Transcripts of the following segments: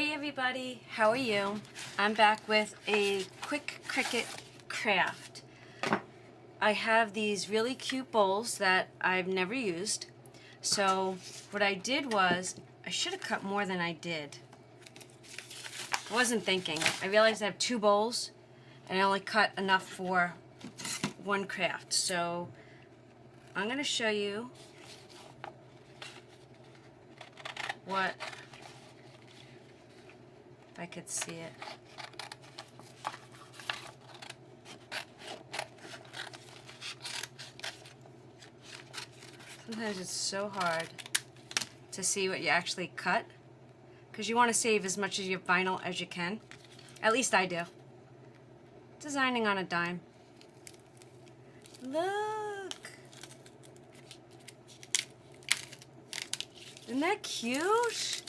Hey everybody, how are you? I'm back with a quick Cricut craft. I have these really cute bowls that I've never used. So what I did was, I should have cut more than I did. I wasn't thinking. I realized I have two bowls and I only cut enough for one craft. So I'm going to show you what, if I could see it. Sometimes it's so hard to see what you actually cut because you want to save as much of your vinyl as you can. At least I do. Designing on a dime. Look! Isn't that cute?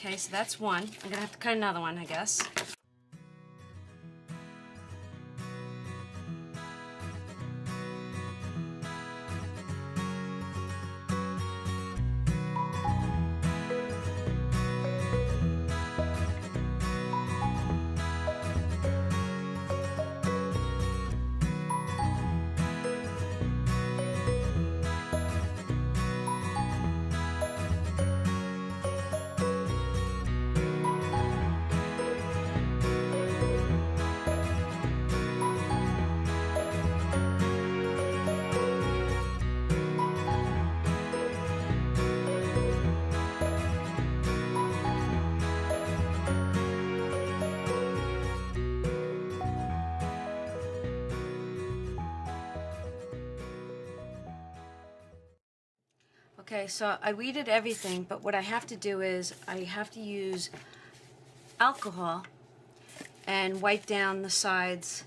Okay, so that's one. I'm gonna have to cut another one, I guess. Okay, so I weeded everything, but what I have to do is I have to use alcohol and wipe down the sides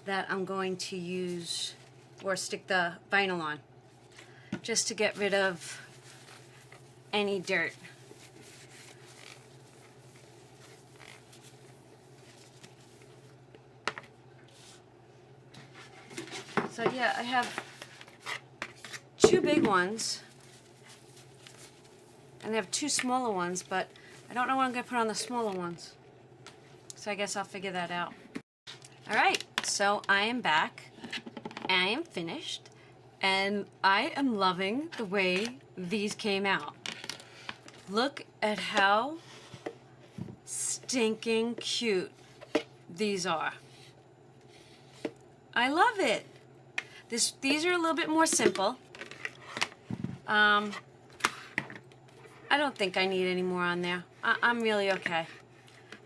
that I'm going to use or stick the vinyl on, just to get rid of any dirt. So yeah, I have two big ones. And I have two smaller ones, but I don't know what I'm going to put on the smaller ones. So I guess I'll figure that out. Alright, so I am back. I am finished. And I am loving the way these came out. Look at how stinking cute these are. I love it. These are a little bit more simple. I don't think I need any more on there. I'm really okay.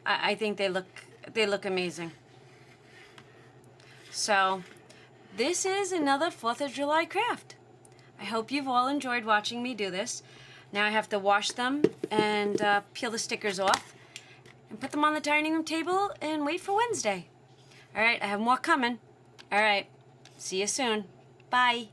I think they look amazing. So this is another 4th of July craft. I hope you've all enjoyed watching me do this. Now I have to wash them and peel the stickers off and put them on the dining room table and wait for Wednesday. All right, I have more coming. All right, see you soon. Bye.